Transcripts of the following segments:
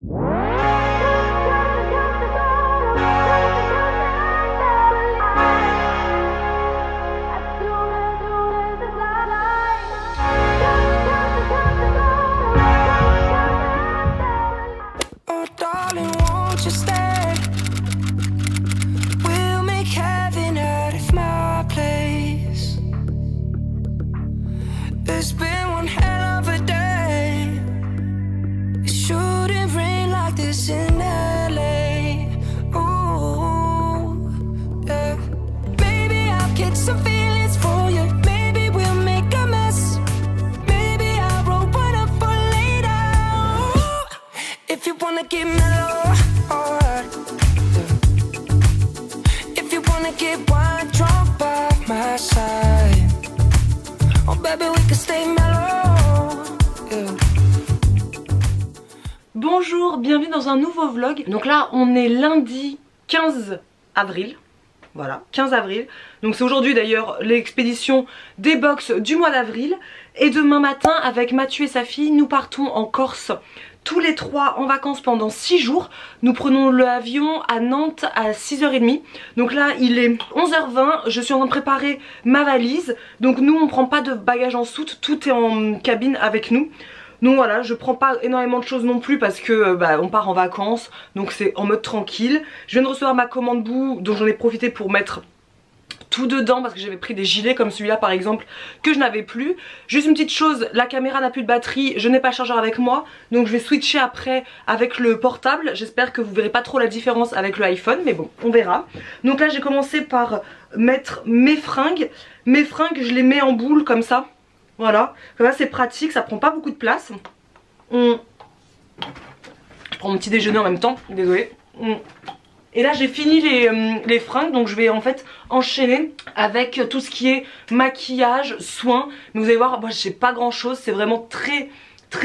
It's been one hell of a day. It shouldn't rain like this in LA. Ooh, yeah. Maybe I'll get some feelings for you. Maybe we'll make a mess. Maybe I'll roll one up for later. Ooh, if you wanna get mellow, alright. Yeah. If you wanna get wine drunk by my side. Oh baby, we can stay mellow. Yeah. Bonjour, bienvenue dans un nouveau vlog. Donc là on est lundi 15 avril. Voilà, 15 avril. Donc c'est aujourd'hui d'ailleurs l'expédition des box du mois d'avril. Et demain matin avec Mathieu et sa fille, nous partons en Corse. Tous les trois en vacances pendant 6 jours. Nous prenons l'avion à Nantes à 6h30. Donc là il est 11h20. Je suis en train de préparer ma valise. Donc nous on prend pas de bagages en soute. Tout est en cabine avec nous. Donc voilà, je prends pas énormément de choses non plus parce que on part en vacances. Donc c'est en mode tranquille. Je viens de recevoir ma commande bout, dont j'en ai profité pour mettre tout dedans parce que j'avais pris des gilets comme celui-là par exemple que je n'avais plus. Juste une petite chose, la caméra n'a plus de batterie, je n'ai pas le chargeur avec moi, donc je vais switcher après avec le portable. J'espère que vous verrez pas trop la différence avec le iPhone, mais bon, on verra. Donc là j'ai commencé par mettre mes fringues. Mes fringues je les mets en boule comme ça. Voilà, comme ça c'est pratique, ça prend pas beaucoup de place. Je prends mon petit déjeuner en même temps, désolé. Et là j'ai fini les fringues, donc je vais en fait enchaîner avec tout ce qui est maquillage, soins. Mais vous allez voir, moi j'ai pas grand chose, c'est vraiment très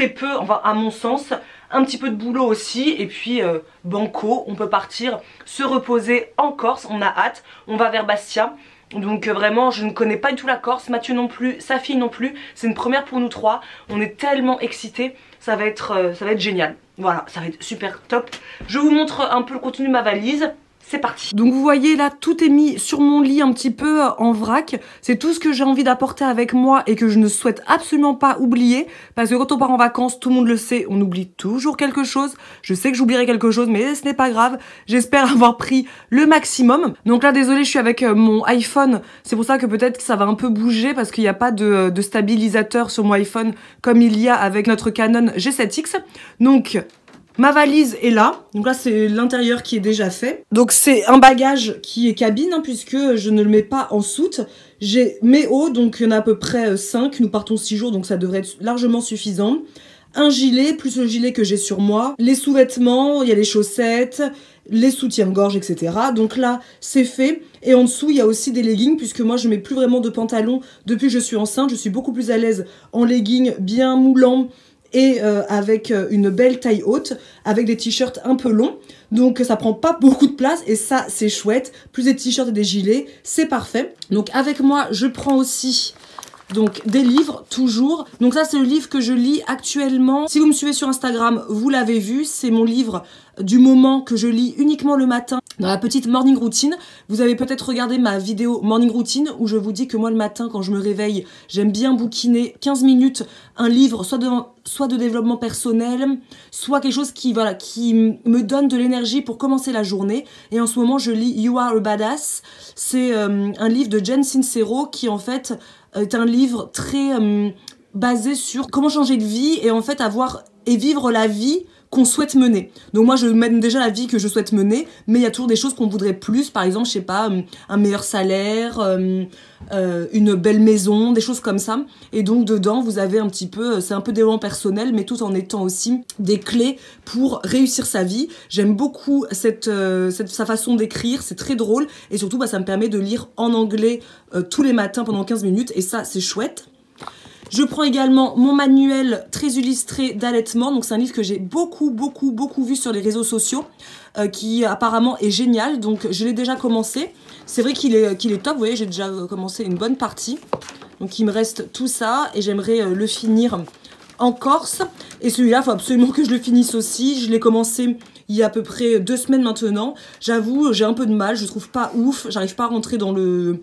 peu, enfin à mon sens. Un petit peu de boulot aussi, et puis banco, on peut partir se reposer en Corse, on a hâte, on va vers Bastia. Donc vraiment je ne connais pas du tout la Corse, Mathieu non plus, sa fille non plus, c'est une première pour nous trois. On est tellement excités, ça va être génial. Voilà, ça va être super top. Je vous montre un peu le contenu de ma valise. C'est parti. Donc vous voyez là tout est mis sur mon lit un petit peu en vrac. C'est tout ce que j'ai envie d'apporter avec moi et que je ne souhaite absolument pas oublier. Parce que quand on part en vacances, tout le monde le sait, on oublie toujours quelque chose. Je sais que j'oublierai quelque chose mais ce n'est pas grave. J'espère avoir pris le maximum. Donc là désolé, je suis avec mon iPhone. C'est pour ça que peut-être que ça va un peu bouger parce qu'il n'y a pas de stabilisateur sur mon iPhone comme il y a avec notre Canon G7X. Donc ma valise est là, donc là c'est l'intérieur qui est déjà fait. Donc c'est un bagage qui est cabine hein, puisque je ne le mets pas en soute. J'ai mes hauts, donc il y en a à peu près 5, nous partons 6 jours donc ça devrait être largement suffisant. Un gilet, plus le gilet que j'ai sur moi. Les sous-vêtements, il y a les chaussettes, les soutiens-gorge, etc. Donc là c'est fait. Et en dessous il y a aussi des leggings puisque moi je mets plus vraiment de pantalon depuis que je suis enceinte. Je suis beaucoup plus à l'aise en leggings bien moulants. Et avec une belle taille haute, avec des t-shirts un peu longs. Donc ça prend pas beaucoup de place et ça c'est chouette. Plus des t-shirts et des gilets, c'est parfait. Donc avec moi je prends aussi donc des livres toujours. Donc ça c'est le livre que je lis actuellement. Si vous me suivez sur Instagram, vous l'avez vu. C'est mon livre du moment que je lis uniquement le matin dans la petite morning routine. Vous avez peut-être regardé ma vidéo morning routine où je vous dis que moi le matin quand je me réveille, j'aime bien bouquiner 15 minutes un livre soit de développement personnel, soit quelque chose qui me donne de l'énergie pour commencer la journée. Et en ce moment je lis You Are a Badass. C'est un livre de Jen Sincero qui en fait est un livre très basé sur comment changer de vie et en fait vivre la vie qu'on souhaite mener. Donc moi je mène déjà la vie que je souhaite mener, mais il y a toujours des choses qu'on voudrait plus, par exemple je sais pas, un meilleur salaire, une belle maison, des choses comme ça. Et donc dedans vous avez un petit peu, c'est un peu développement personnel mais tout en étant aussi des clés pour réussir sa vie. J'aime beaucoup sa façon d'écrire, c'est très drôle et surtout ça me permet de lire en anglais tous les matins pendant 15 minutes et ça c'est chouette. Je prends également mon manuel très illustré d'allaitement. Donc c'est un livre que j'ai beaucoup vu sur les réseaux sociaux, qui apparemment est génial. Donc je l'ai déjà commencé. C'est vrai qu'il est top. Vous voyez, j'ai déjà commencé une bonne partie. Donc il me reste tout ça et j'aimerais le finir en Corse. Et celui-là, il faut absolument que je le finisse aussi. Je l'ai commencé il y a à peu près 2 semaines maintenant. J'avoue, j'ai un peu de mal, je trouve pas ouf. J'arrive pas à rentrer dans le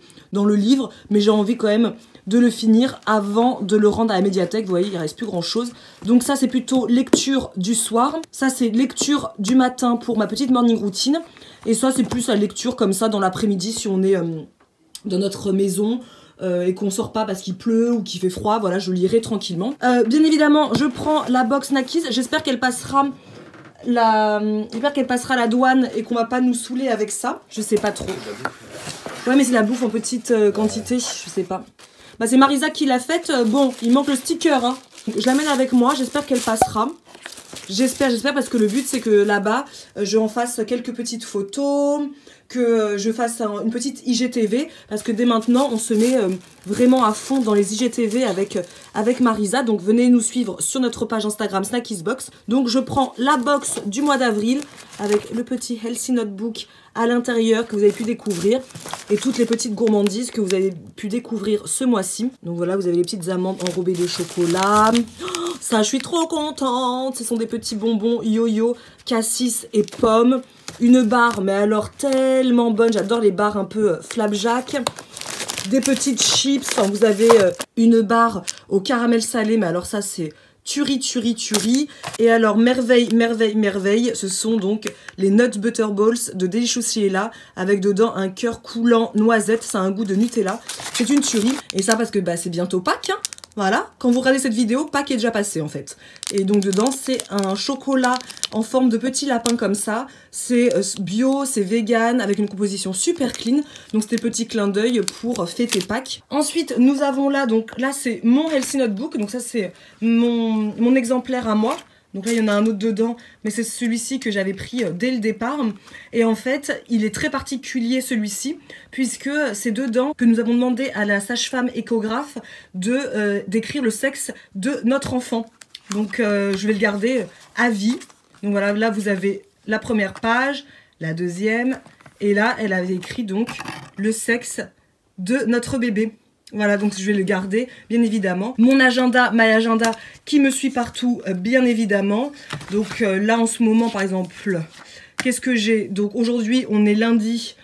livre, mais j'ai envie quand même de le finir avant de le rendre à la médiathèque. Vous voyez, il reste plus grand chose. Donc ça, c'est plutôt lecture du soir. Ça, c'est lecture du matin pour ma petite morning routine. Et ça, c'est plus la lecture comme ça dans l'après-midi si on est dans notre maison. Et qu'on sort pas parce qu'il pleut ou qu'il fait froid, voilà, je lirai tranquillement. Bien évidemment, je prends la box Snackies. J'espère qu'elle passera la douane et qu'on va pas nous saouler avec ça. Je sais pas trop. Ouais, mais c'est la bouffe en petite quantité, je sais pas. Bah, c'est Marisa qui l'a faite. Bon, il manque le sticker, hein. Je l'amène avec moi, j'espère qu'elle passera. J'espère parce que le but c'est que là-bas, je en fasse quelques petites photos, que je fasse une petite IGTV, parce que dès maintenant, on se met vraiment à fond dans les IGTV avec Marisa. Donc venez nous suivre sur notre page Instagram Snackiesbox. Donc je prends la box du mois d'avril avec le petit Healthy Notebook à l'intérieur que vous avez pu découvrir et toutes les petites gourmandises que vous avez pu découvrir ce mois-ci. Donc voilà, vous avez les petites amandes enrobées de chocolat. Oh, ça, je suis trop contente. Ce sont des petits bonbons yo-yo, cassis et pommes. Une barre, mais alors tellement bonne. J'adore les barres un peu flapjack. Des petites chips. Enfin, vous avez une barre au caramel salé, mais alors ça, c'est tuerie. Et alors, merveille, ce sont donc les Nut Butter Balls de Deliciousiella avec dedans un cœur coulant noisette. Ça a un goût de Nutella. C'est une tuerie. Et ça, parce que bah, c'est bientôt Pâques, hein. Voilà, quand vous regardez cette vidéo, Pâques est déjà passé en fait. Et donc dedans, c'est un chocolat en forme de petit lapin comme ça. C'est bio, c'est vegan, avec une composition super clean. Donc c'est des petits clins d'œil pour fêter Pâques. Ensuite, nous avons là, donc là c'est mon Healthy Notebook. Donc ça c'est mon exemplaire à moi. Donc là, il y en a un autre dedans, mais c'est celui-ci que j'avais pris dès le départ. Et en fait, il est très particulier celui-ci, puisque c'est dedans que nous avons demandé à la sage-femme échographe d'écrire le sexe de notre enfant. Donc je vais le garder à vie. Donc voilà, là vous avez la première page, la deuxième, et là, elle avait écrit donc le sexe de notre bébé. Voilà, donc je vais le garder, bien évidemment. Mon agenda, my agenda, qui me suit partout, bien évidemment. Donc là, en ce moment, par exemple, qu'est-ce que j'ai? Donc aujourd'hui, on est lundi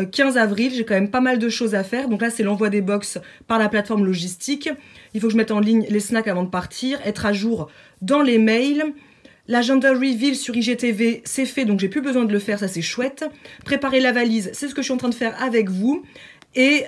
15 avril. J'ai quand même pas mal de choses à faire. Donc là, c'est l'envoi des box par la plateforme logistique. Il faut que je mette en ligne les snacks avant de partir, être à jour dans les mails. L'agenda reveal sur IGTV, c'est fait, donc j'ai plus besoin de le faire, ça c'est chouette. Préparer la valise, c'est ce que je suis en train de faire avec vous. Et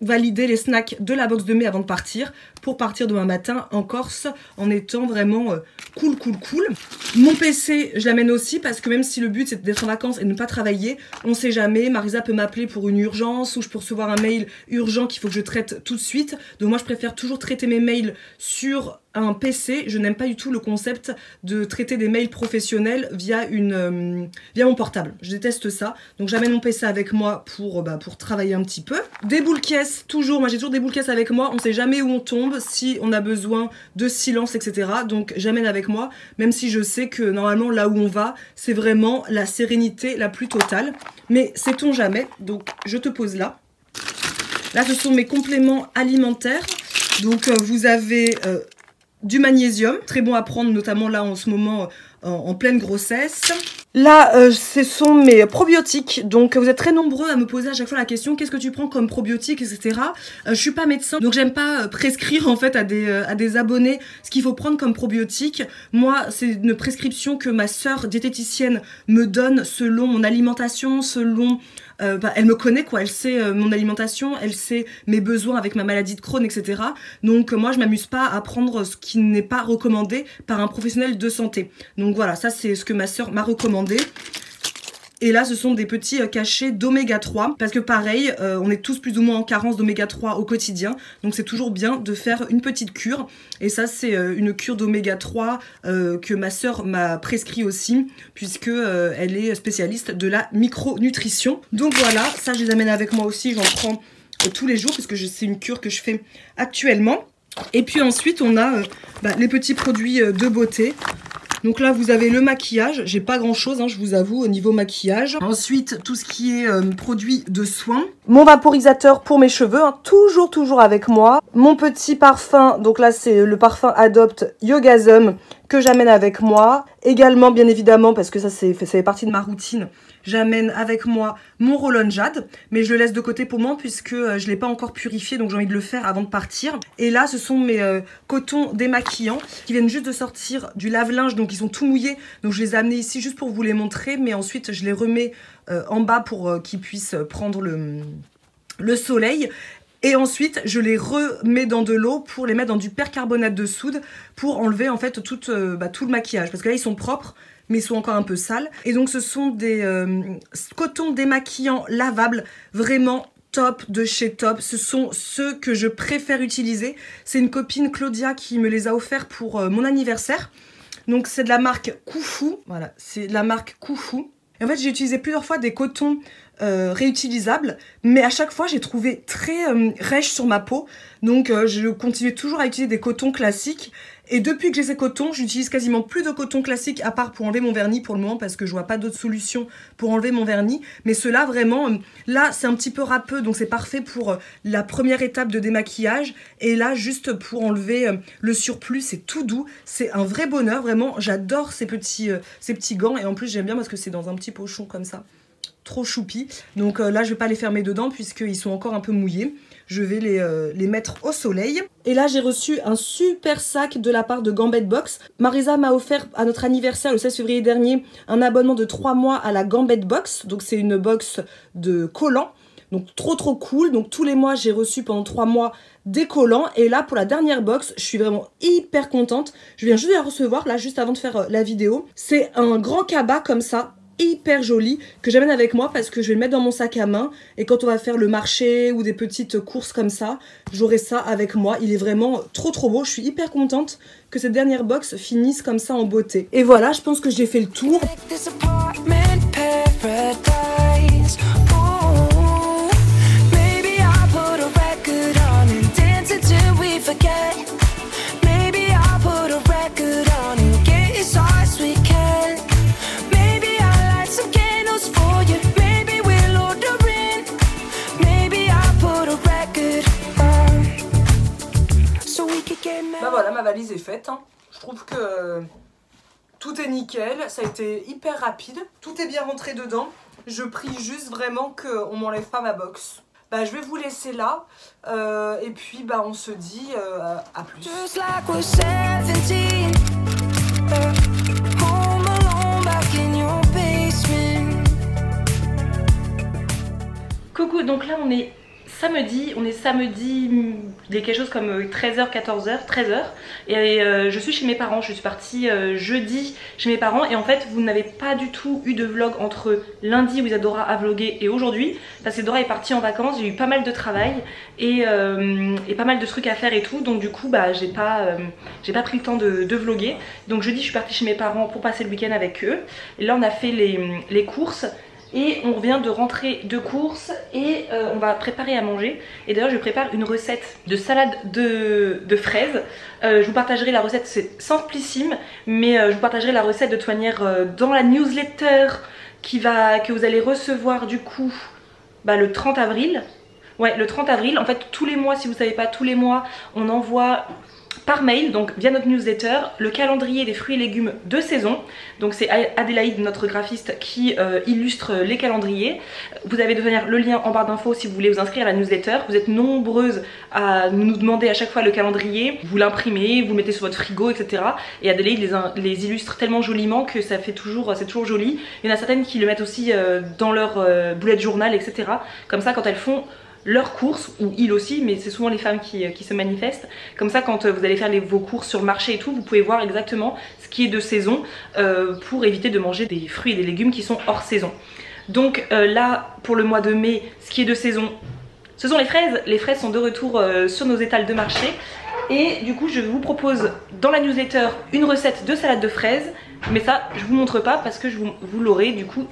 valider les snacks de la box de mai avant de partir pour partir demain matin en Corse en étant vraiment cool. Mon PC, je l'amène aussi parce que même si le but c'est d'être en vacances et de ne pas travailler, on sait jamais, Marisa peut m'appeler pour une urgence ou je peux recevoir un mail urgent qu'il faut que je traite tout de suite. Donc moi je préfère toujours traiter mes mails sur un PC. Je n'aime pas du tout le concept de traiter des mails professionnels via mon portable. Je déteste ça. Donc j'amène mon PC avec moi pour travailler un petit peu. Des boules caisses, toujours. Moi j'ai toujours des boules caisses avec moi. On sait jamais où on tombe, si on a besoin de silence, etc. Donc j'amène avec moi, même si je sais que normalement là où on va, c'est vraiment la sérénité la plus totale. Mais sait-on jamais. Donc je te pose là. Là ce sont mes compléments alimentaires. Donc vous avez du magnésium, très bon à prendre notamment là en ce moment en pleine grossesse. Là, ce sont mes probiotiques. Donc, vous êtes très nombreux à me poser à chaque fois la question qu'est-ce que tu prends comme probiotiques, etc. Je suis pas médecin, donc j'aime pas prescrire en fait à des abonnés ce qu'il faut prendre comme probiotiques. Moi, c'est une prescription que ma sœur diététicienne me donne selon mon alimentation, selon elle me connaît quoi, elle sait mon alimentation, elle sait mes besoins avec ma maladie de Crohn, etc. Donc moi je m'amuse pas à prendre ce qui n'est pas recommandé par un professionnel de santé. Donc voilà, ça c'est ce que ma soeur m'a recommandé. Et là, ce sont des petits cachets d'oméga 3. Parce que pareil, on est tous plus ou moins en carence d'oméga 3 au quotidien. Donc c'est toujours bien de faire une petite cure. Et ça, c'est une cure d'oméga 3 que ma sœur m'a prescrit aussi. Puisque elle est spécialiste de la micronutrition. Donc voilà, ça je les amène avec moi aussi. J'en prends tous les jours. Parce que c'est une cure que je fais actuellement. Et puis ensuite, on a les petits produits de beauté. Donc là vous avez le maquillage, j'ai pas grand chose hein, je vous avoue au niveau maquillage. Ensuite tout ce qui est produit de soins. Mon vaporisateur pour mes cheveux, hein, toujours avec moi. Mon petit parfum, donc là c'est le parfum Adopt Yogasm que j'amène avec moi. Également bien évidemment parce que ça fait partie de ma routine. J'amène avec moi mon roll-on jade, mais je le laisse de côté pour moi puisque je ne l'ai pas encore purifié, donc j'ai envie de le faire avant de partir. Et là, ce sont mes cotons démaquillants qui viennent juste de sortir du lave-linge, donc ils sont tout mouillés. Donc je les ai amenés ici juste pour vous les montrer, mais ensuite je les remets en bas pour qu'ils puissent prendre le soleil. Et ensuite, je les remets dans de l'eau pour les mettre dans du percarbonate de soude pour enlever en fait tout le maquillage. Parce que là, ils sont propres, mais ils sont encore un peu sales. Et donc, ce sont des cotons démaquillants lavables, vraiment top de chez Top. Ce sont ceux que je préfère utiliser. C'est une copine, Claudia, qui me les a offerts pour mon anniversaire. Donc, c'est de la marque Koufou. Voilà, c'est de la marque Koufou. Et en fait, j'ai utilisé plusieurs fois des cotons réutilisables, mais à chaque fois, j'ai trouvé très rêche sur ma peau. Donc, je continue toujours à utiliser des cotons classiques. Et depuis que j'ai ces cotons, j'utilise quasiment plus de coton classique à part pour enlever mon vernis pour le moment parce que je vois pas d'autre solution pour enlever mon vernis. Mais ceux-là, vraiment, là, c'est un petit peu râpeux, donc c'est parfait pour la première étape de démaquillage. Et là, juste pour enlever le surplus, c'est tout doux. C'est un vrai bonheur, vraiment. J'adore ces petits gants. Et en plus, j'aime bien parce que c'est dans un petit pochon comme ça. Trop choupi. Donc là, je vais pas les fermer dedans puisqu'ils sont encore un peu mouillés. Je vais les mettre au soleil. Et là, j'ai reçu un super sac de la part de Gambette Box. Marisa m'a offert à notre anniversaire le 16 février dernier un abonnement de 3 mois à la Gambette Box. Donc c'est une box de collants. Donc trop cool. Donc tous les mois, j'ai reçu pendant 3 mois des collants. Et là, pour la dernière box, je suis vraiment hyper contente. Je viens juste de la recevoir là, juste avant de faire la vidéo. C'est un grand cabas comme ça, hyper joli, que j'amène avec moi parce que je vais le mettre dans mon sac à main et quand on va faire le marché ou des petites courses comme ça, j'aurai ça avec moi. Il est vraiment trop beau, je suis hyper contente que cette dernière box finisse comme ça en beauté. Et voilà, je pense que j'ai fait le tour. Bah voilà, ma valise est faite, hein. Je trouve que tout est nickel, ça a été hyper rapide, tout est bien rentré dedans. Je prie juste vraiment qu'on m'enlève pas ma box. Bah je vais vous laisser là, et puis bah on se dit à plus. Coucou, donc là on est samedi, il est quelque chose comme 13h, 14h, 13h et je suis chez mes parents, je suis partie jeudi chez mes parents et en fait vous n'avez pas du tout eu de vlog entre lundi où Isadora a vlogué et aujourd'hui parce que Dora est partie en vacances, j'ai eu pas mal de travail et pas mal de trucs à faire et tout, donc du coup bah j'ai pas pris le temps de vloguer. Donc jeudi je suis partie chez mes parents pour passer le week-end avec eux et là on a fait les courses. Et on vient de rentrer de courses et on va préparer à manger. Et d'ailleurs je prépare une recette de salade de fraises. Je vous partagerai la recette, c'est simplissime, mais je vous partagerai la recette de toute manière dans la newsletter que vous allez recevoir du coup le 30 avril. Ouais, le 30 avril. En fait tous les mois, si vous ne savez pas, tous les mois on envoie par mail, donc via notre newsletter, le calendrier des fruits et légumes de saison. Donc c'est Adélaïde, notre graphiste, qui illustre les calendriers. Vous avez de toute manière le lien en barre d'infos si vous voulez vous inscrire à la newsletter. Vous êtes nombreuses à nous demander à chaque fois le calendrier. Vous l'imprimez, vous le mettez sur votre frigo, etc. Et Adélaïde les illustre tellement joliment que ça fait c'est toujours joli. Il y en a certaines qui le mettent aussi dans leur bullet journal, etc. Comme ça, quand elles font leurs courses, ou il aussi, mais c'est souvent les femmes qui se manifestent. Comme ça, quand vous allez faire vos courses sur le marché et tout, vous pouvez voir exactement ce qui est de saison pour éviter de manger des fruits et des légumes qui sont hors saison. Donc là, pour le mois de mai, ce qui est de saison, ce sont les fraises. Les fraises sont de retour sur nos étals de marché. Et du coup, je vous propose dans la newsletter une recette de salade de fraises. Mais ça, je vous montre pas parce que vous l'aurez du coup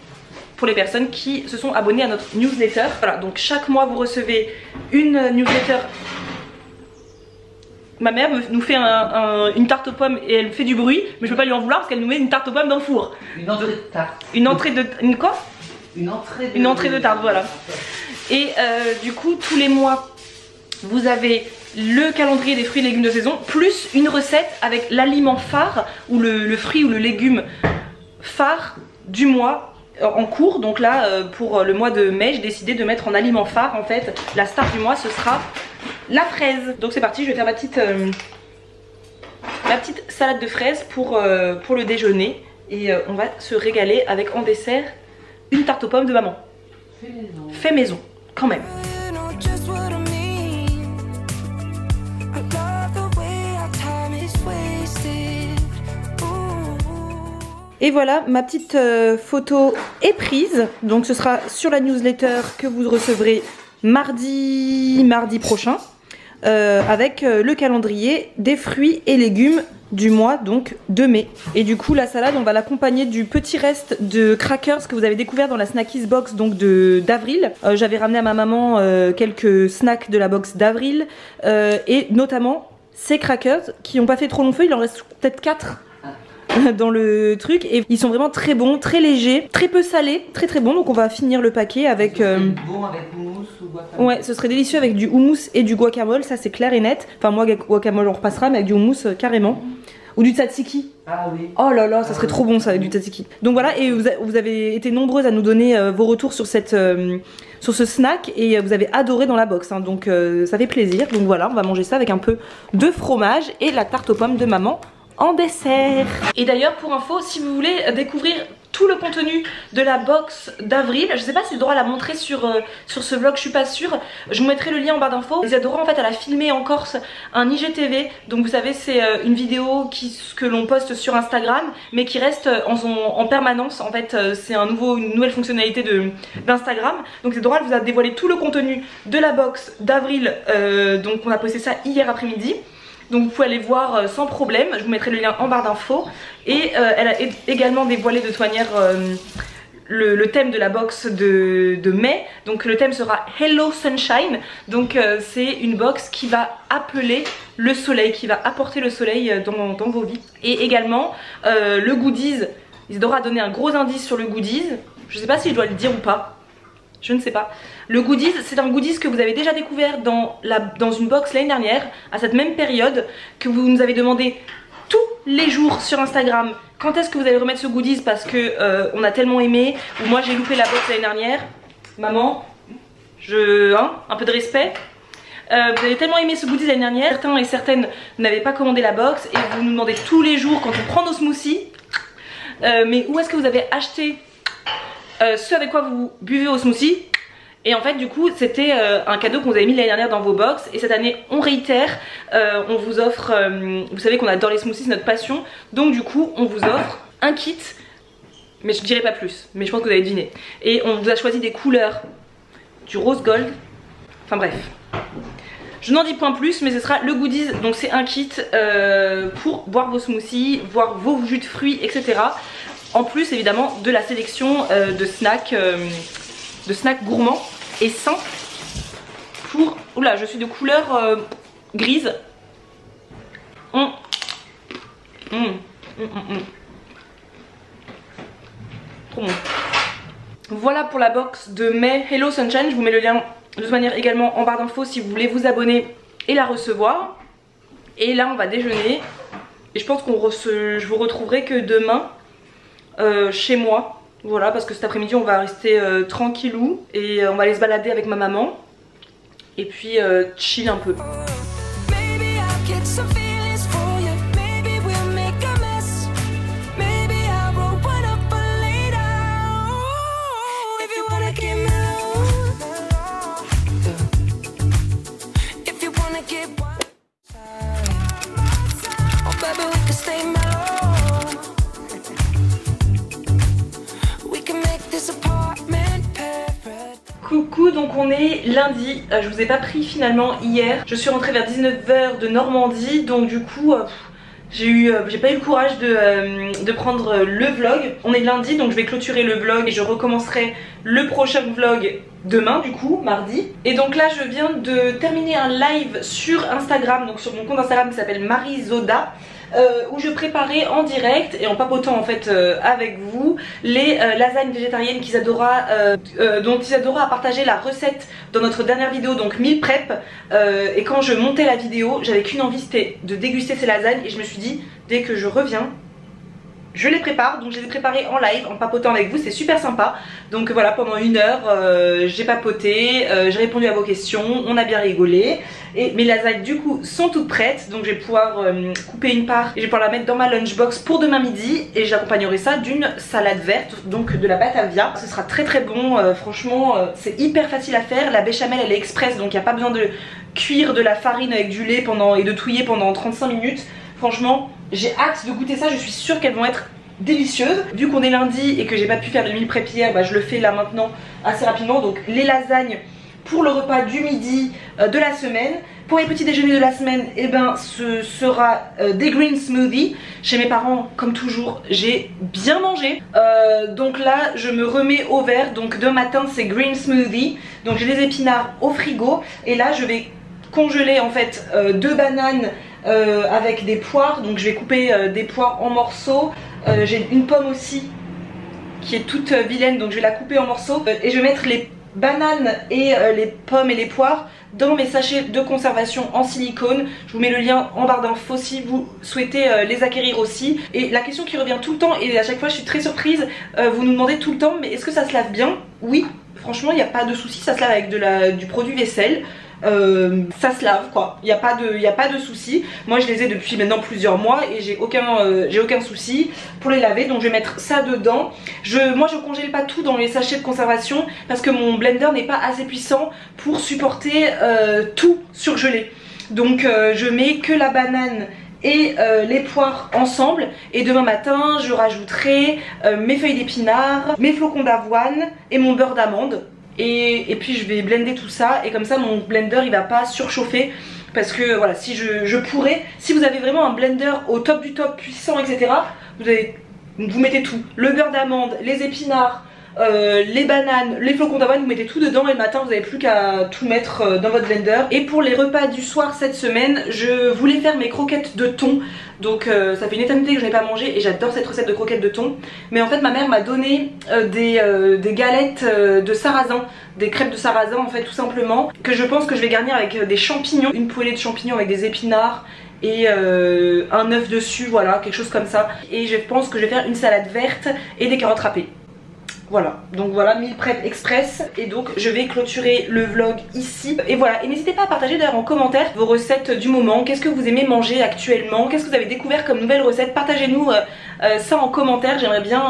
pour les personnes qui se sont abonnées à notre newsletter. Voilà, donc chaque mois vous recevez une newsletter. ma mère nous fait une tarte aux pommes et elle fait du bruit, mais je peux pas lui en vouloir parce qu'elle nous met une tarte aux pommes dans le four. Une entrée de tarte. Une entrée de... Une quoi? Une entrée de... Une entrée de tarte, voilà. Et du coup, tous les mois, vous avez le calendrier des fruits et légumes de saison, plus une recette avec l'aliment phare, ou le fruit ou le légume phare du mois en cours. Donc là, pour le mois de mai, j'ai décidé de mettre en aliment phare, en fait, la star du mois, ce sera la fraise. Donc c'est parti, je vais faire ma petite salade de fraises pour le déjeuner. Et on va se régaler avec en dessert une tarte aux pommes de maman. Fait maison. Fait maison, quand même. You know just what I mean. I love the way our time is wasted. Ooh. Et voilà, ma petite photo est prise. Donc ce sera sur la newsletter que vous recevrez mardi prochain. Avec le calendrier des fruits et légumes du mois donc de mai. Et du coup la salade on va l'accompagner du petit reste de crackers que vous avez découvert dans la Snackies box donc d'avril. J'avais ramené à ma maman quelques snacks de la box d'avril et notamment ces crackers qui n'ont pas fait trop long feu, il en reste peut-être 4 dans le truc et ils sont vraiment très bons, très légers, très peu salés, très bon. Donc on va finir le paquet avec Bon avec houmous ou guacamole. ouais, ce serait délicieux avec du houmous et du guacamole, ça c'est clair et net. Enfin moi guacamole on repassera, mais avec du houmous carrément. Ou du tzatziki. Ah oui. Oh là là, ça serait trop bon ça avec du tzatziki. Donc voilà, et vous avez été nombreuses à nous donner vos retours sur sur ce snack et vous avez adoré dans la box, hein, donc ça fait plaisir. Donc voilà, on va manger ça avec un peu de fromage et la tarte aux pommes de maman en dessert. Et d'ailleurs pour info, si vous voulez découvrir tout le contenu de la box d'avril, je sais pas si j'ai le droit à la montrer sur ce vlog, je suis pas sûre, je vous mettrai le lien en barre d'infos. Isadora en fait elle a filmé en Corse un IGTV, donc vous savez c'est une vidéo que l'on poste sur Instagram mais qui reste en permanence. En fait c'est une nouvelle fonctionnalité d'Instagram. Donc Isadora elle vous a dévoilé tout le contenu de la box d'avril, donc on a posté ça hier après-midi. Donc vous pouvez aller voir sans problème, je vous mettrai le lien en barre d'infos. Et elle a également dévoilé de toute manière le thème de la box de mai. Donc le thème sera Hello Sunshine. Donc c'est une box qui va appeler le soleil, qui va apporter le soleil dans vos vies. Et également le goodies, Isadora a donné un gros indice sur le goodies. Je sais pas si je dois le dire ou pas. Je ne sais pas. Le goodies, c'est un goodies que vous avez déjà découvert dans une box l'année dernière, à cette même période, que vous nous avez demandé tous les jours sur Instagram. Quand est-ce que vous allez remettre ce goodies parce que on a tellement aimé, ou moi j'ai loupé la box l'année dernière. Maman, un peu de respect. Vous avez tellement aimé ce goodies l'année dernière, certains et certaines n'avaient pas commandé la box et vous nous demandez tous les jours quand on prend nos smoothies. Mais où est-ce que vous avez acheté ce avec quoi vous buvez au smoothie? Et en fait du coup c'était un cadeau qu'on vous avait mis l'année dernière dans vos box. Et cette année on réitère, on vous offre, vous savez qu'on adore les smoothies, c'est notre passion. Donc du coup on vous offre un kit, mais je dirai pas plus, mais je pense que vous avez deviné. Et on vous a choisi des couleurs, du rose gold, enfin bref. Je n'en dis point plus, mais ce sera le goodies. Donc c'est un kit pour boire vos smoothies, boire vos jus de fruits, etc. En plus évidemment de la sélection de snacks gourmands et sains pour... Oula, je suis de couleur grise. Trop bon. Voilà pour la box de mai Hello Sunshine. Je vous mets le lien de toute manière également en barre d'infos si vous voulez vous abonner et la recevoir. Et là on va déjeuner. Et je pense je vous retrouverai que demain chez moi. Voilà, parce que cet après-midi on va rester tranquillou et on va aller se balader avec ma maman et puis chill un peu. Maybe I'll get some feelings for you. Maybe we'll make a mess. Maybe I'll roll one up for later. Ooh, if you wanna get mellow, if you wanna get wild, oh baby we can stay mellow. We can make this apartment perfect. Coucou, donc on est lundi, je vous ai pas pris finalement hier. Je suis rentrée vers 19 h de Normandie, donc du coup j'ai pas eu le courage de prendre le vlog. On est lundi donc je vais clôturer le vlog et je recommencerai le prochain vlog demain du coup, mardi. Et donc là je viens de terminer un live sur Instagram, donc sur mon compte Instagram qui s'appelle Marizoda. Où je préparais en direct et en papotant en fait avec vous les lasagnes végétariennes dont Isadora a partagé la recette dans notre dernière vidéo, donc meal prep. Et quand je montais la vidéo, j'avais qu'une envie, c'était de déguster ces lasagnes et je me suis dit dès que je reviens je les prépare. Donc je les ai préparées en live en papotant avec vous, c'est super sympa. Donc voilà, pendant 1 heure j'ai papoté, j'ai répondu à vos questions, on a bien rigolé. Et mes lasagnes du coup sont toutes prêtes, donc je vais pouvoir couper une part et je vais pouvoir la mettre dans ma lunchbox pour demain midi. Et j'accompagnerai ça d'une salade verte, donc de la batavia. Ce sera très très bon, franchement c'est hyper facile à faire. La béchamel elle est express, donc il n'y a pas besoin de cuire de la farine avec du lait et de touiller pendant 35 minutes. Franchement j'ai hâte de goûter ça, je suis sûre qu'elles vont être délicieuses. Vu qu'on est lundi et que j'ai pas pu faire de meal prep hier, je le fais là maintenant assez rapidement. Donc les lasagnes pour le repas du midi de la semaine. Pour les petits déjeuners de la semaine, ce sera des green smoothies. Chez mes parents, comme toujours, j'ai bien mangé. Donc là, je me remets au vert. Donc demain matin, c'est green smoothie. Donc j'ai des épinards au frigo. Et là, je vais congeler en fait 2 bananes avec des poires. Donc je vais couper des poires en morceaux. J'ai une pomme aussi qui est toute vilaine, donc je vais la couper en morceaux. Et je vais mettre les bananes et les pommes et les poires dans mes sachets de conservation en silicone. Je vous mets le lien en barre d'infos si vous souhaitez les acquérir aussi. Et la question qui revient tout le temps, et à chaque fois je suis très surprise, vous nous demandez tout le temps mais est-ce que ça se lave bien? Oui, franchement il n'y a pas de souci, ça se lave avec du produit vaisselle. Ça se lave quoi, il n'y a pas de souci. Moi je les ai depuis maintenant plusieurs mois et j'ai aucun souci pour les laver. Donc je vais mettre ça dedans. Moi je congèle pas tout dans les sachets de conservation parce que mon blender n'est pas assez puissant pour supporter tout surgelé. Donc je mets que la banane et les poires ensemble. Et demain matin je rajouterai mes feuilles d'épinards, mes flocons d'avoine et mon beurre d'amande. Et puis je vais blender tout ça et comme ça mon blender il va pas surchauffer. Parce que voilà, si je pourrais, si vous avez vraiment un blender au top du top puissant etc, vous mettez tout, le beurre d'amande, les épinards, les bananes, les flocons d'avoine, vous mettez tout dedans et le matin vous n'avez plus qu'à tout mettre dans votre blender. Et pour les repas du soir cette semaine, je voulais faire mes croquettes de thon. Donc ça fait une éternité que je n'ai pas mangé et j'adore cette recette de croquettes de thon. Mais en fait ma mère m'a donné des galettes de sarrasin, des crêpes de sarrasin en fait tout simplement, que je pense que je vais garnir avec des champignons, une poêlée de champignons avec des épinards et un œuf dessus, voilà, quelque chose comme ça. Et je pense que je vais faire une salade verte et des carottes râpées. Voilà, donc voilà, meal prep express. Et donc je vais clôturer le vlog ici. Et voilà, et n'hésitez pas à partager d'ailleurs en commentaire vos recettes du moment. Qu'est-ce que vous aimez manger actuellement? Qu'est-ce que vous avez découvert comme nouvelle recette? Partagez-nous ça en commentaire, j'aimerais bien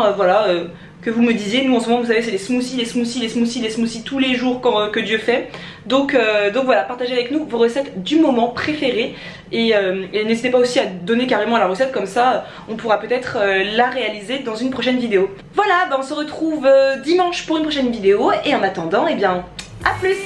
que vous me disiez. Nous en ce moment vous savez c'est les smoothies tous les jours que Dieu fait. Donc voilà, partagez avec nous vos recettes du moment préférées. Et n'hésitez pas aussi à donner carrément la recette, comme ça on pourra peut-être la réaliser dans une prochaine vidéo. Voilà, on se retrouve dimanche pour une prochaine vidéo. Et en attendant, à plus!